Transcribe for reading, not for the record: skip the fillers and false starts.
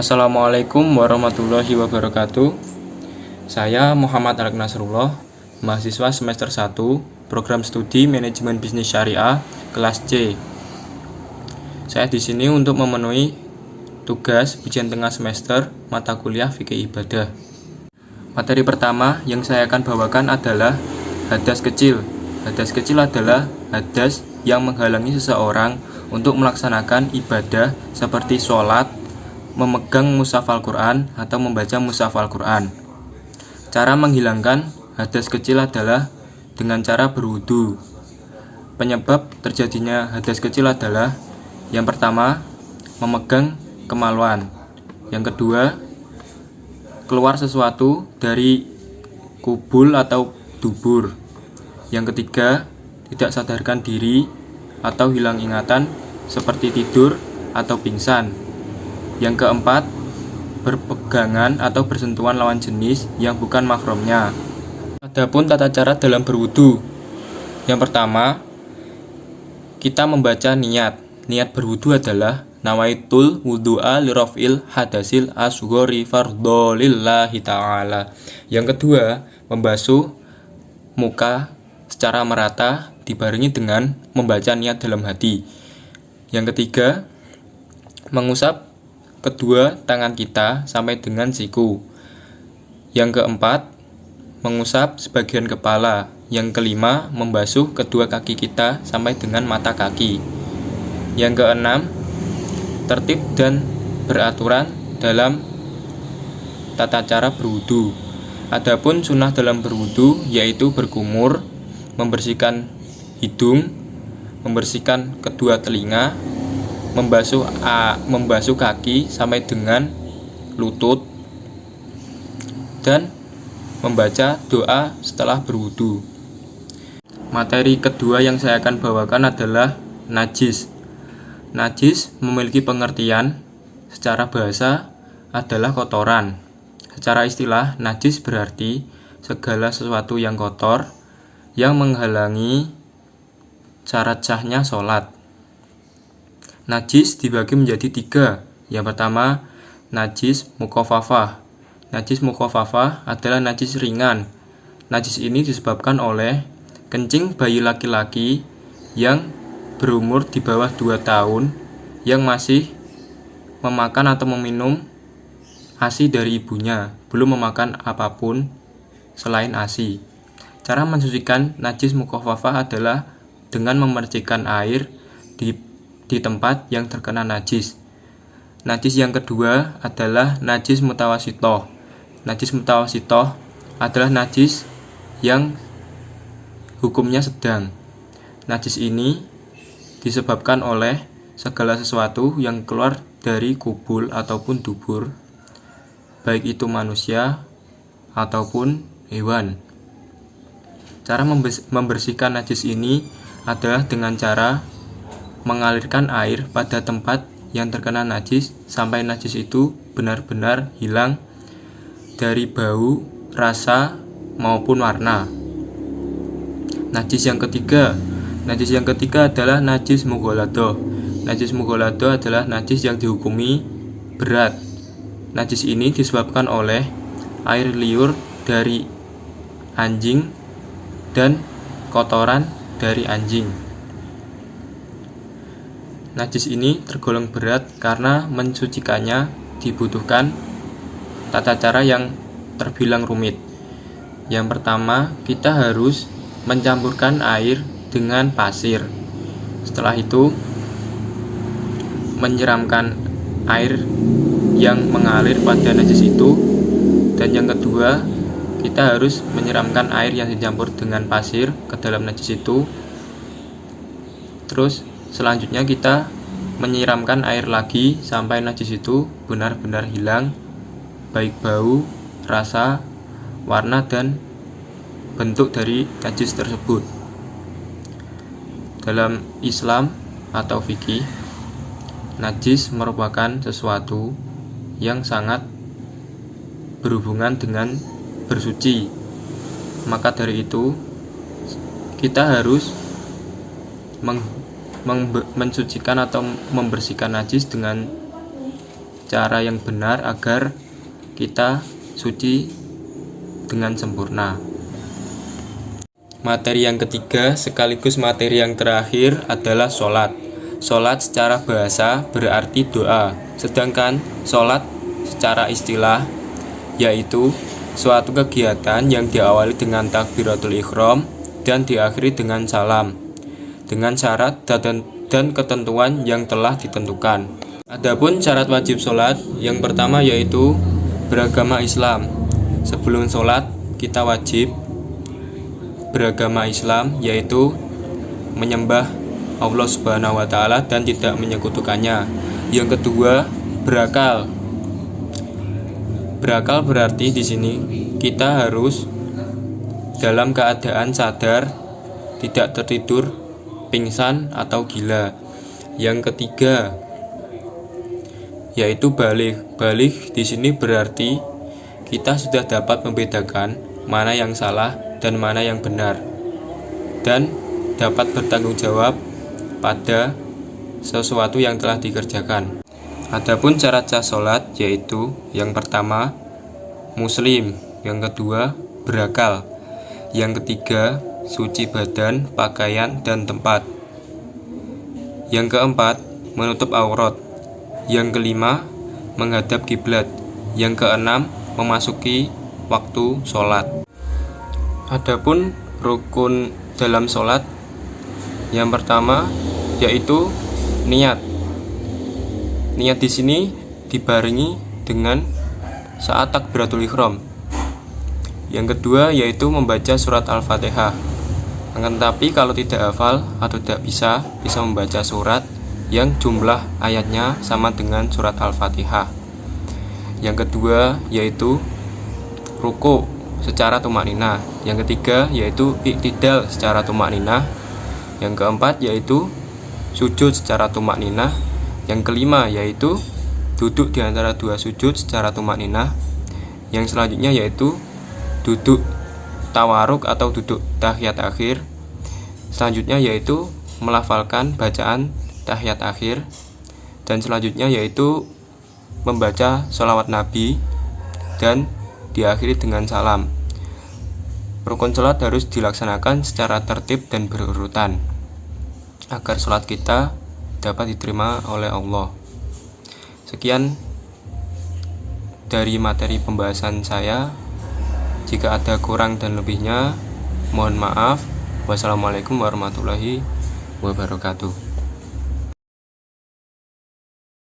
Assalamualaikum warahmatullahi wabarakatuh. Saya Muhammad Alek Nasrullah, mahasiswa semester 1, program studi Manajemen Bisnis Syariah, kelas C. Saya di sini untuk memenuhi tugas ujian tengah semester mata kuliah fikih ibadah. Materi pertama yang saya akan bawakan adalah hadas kecil. Hadas kecil adalah hadas yang menghalangi seseorang untuk melaksanakan ibadah seperti sholat, memegang mushaf Al-Quran atau membaca mushaf Al-Quran. Cara menghilangkan hadas kecil adalah dengan cara berwudu. Penyebab terjadinya hadas kecil adalah yang pertama, memegang kemaluan. Yang kedua, keluar sesuatu dari kubul atau dubur. Yang ketiga, tidak sadarkan diri atau hilang ingatan seperti tidur atau pingsan. Yang keempat, berpegangan atau bersentuhan lawan jenis yang bukan mahramnya. Adapun tata cara dalam berwudu. Yang pertama, kita membaca niat. Niat berwudu adalah nawaitul wudu'a liraf'il hadasil asghari fardhu lillahi ta'ala. Yang kedua, membasuh muka secara merata dibarengi dengan membaca niat dalam hati. Yang ketiga, mengusap kedua tangan kita sampai dengan siku. Yang keempat, mengusap sebagian kepala. Yang kelima, membasuh kedua kaki kita sampai dengan mata kaki. Yang keenam, tertib dan beraturan dalam tata cara berwudu. Adapun sunnah dalam berwudu yaitu berkumur, membersihkan hidung, membersihkan kedua telinga, membasuh kaki sampai dengan lutut, dan membaca doa setelah berwudu. Materi kedua yang saya akan bawakan adalah najis. Najis memiliki pengertian secara bahasa adalah kotoran. Secara istilah, najis berarti segala sesuatu yang kotor yang menghalangi syarat sahnya sholat. Najis dibagi menjadi 3. Yang pertama, najis mukhafafah. Najis mukhafafah adalah najis ringan. Najis ini disebabkan oleh kencing bayi laki-laki yang berumur di bawah 2 tahun yang masih memakan atau meminum ASI dari ibunya, belum memakan apapun selain ASI. Cara mensucikan najis mukhafafah adalah dengan memercikkan air di tempat yang terkena najis. Najis yang kedua adalah najis mutawasitoh. Najis mutawasitoh adalah najis yang hukumnya sedang. Najis ini disebabkan oleh segala sesuatu yang keluar dari kubul ataupun dubur, baik itu manusia ataupun hewan. Cara membersihkan najis ini adalah dengan cara mengalirkan air pada tempat yang terkena najis sampai najis itu benar-benar hilang dari bau, rasa, maupun warna. Najis yang ketiga adalah najis mughaladoh. Najis mughaladoh adalah najis yang dihukumi berat. Najis ini disebabkan oleh air liur dari anjing dan kotoran dari anjing. Najis ini tergolong berat karena mensucikannya dibutuhkan tata cara yang terbilang rumit. Yang pertama, kita harus mencampurkan air dengan pasir. Setelah itu, menyiramkan air yang mengalir pada najis itu. Dan yang kedua, kita harus menyiramkan air yang dicampur dengan pasir ke dalam najis itu. Terus selanjutnya kita menyiramkan air lagi sampai najis itu benar-benar hilang, baik bau, rasa, warna, dan bentuk dari najis tersebut. Dalam Islam atau fikih, najis merupakan sesuatu yang sangat berhubungan dengan bersuci. Maka dari itu, kita harus mensucikan atau membersihkan najis dengan cara yang benar agar kita suci dengan sempurna. Materi yang ketiga sekaligus materi yang terakhir adalah sholat. Sholat secara bahasa berarti doa, sedangkan sholat secara istilah yaitu suatu kegiatan yang diawali dengan takbiratul ihram dan diakhiri dengan salam, dengan syarat dan ketentuan yang telah ditentukan. Adapun syarat wajib sholat yang pertama yaitu beragama Islam. Sebelum sholat kita wajib beragama Islam, yaitu menyembah Allah Subhanahu wa Ta'ala dan tidak menyekutukannya. Yang kedua, berakal. Berakal berarti di sini kita harus dalam keadaan sadar, tidak tertidur, pingsan atau gila. Yang ketiga, yaitu baligh. Baligh di sini berarti kita sudah dapat membedakan mana yang salah dan mana yang benar, dan dapat bertanggung jawab pada sesuatu yang telah dikerjakan. Adapun syarat sah sholat yaitu yang pertama muslim, yang kedua berakal, yang ketiga suci badan, pakaian, dan tempat, yang keempat menutup aurat, yang kelima menghadap kiblat, yang keenam memasuki waktu sholat. Adapun rukun dalam sholat yang pertama yaitu niat. Niat di sini dibarengi dengan saat takbiratul ihram. Yang kedua yaitu membaca surat Al-Fatihah. Akan tetapi kalau tidak hafal atau tidak bisa membaca surat yang jumlah ayatnya sama dengan surat Al-Fatihah. Yang kedua yaitu ruku secara tumakninah. Yang ketiga yaitu iktidal secara tumakninah. Yang keempat yaitu sujud secara tumakninah. Yang kelima yaitu duduk di antara dua sujud secara tumakninah. Yang selanjutnya yaitu duduk tawaruk atau duduk tahiyat akhir. Selanjutnya yaitu melafalkan bacaan tahiyat akhir. Dan selanjutnya yaitu membaca sholawat Nabi dan diakhiri dengan salam. Rukun sholat harus dilaksanakan secara tertib dan berurutan agar sholat kita dapat diterima oleh Allah. Sekian dari materi pembahasan saya. Jika ada kurang dan lebihnya, mohon maaf. Wassalamualaikum warahmatullahi wabarakatuh.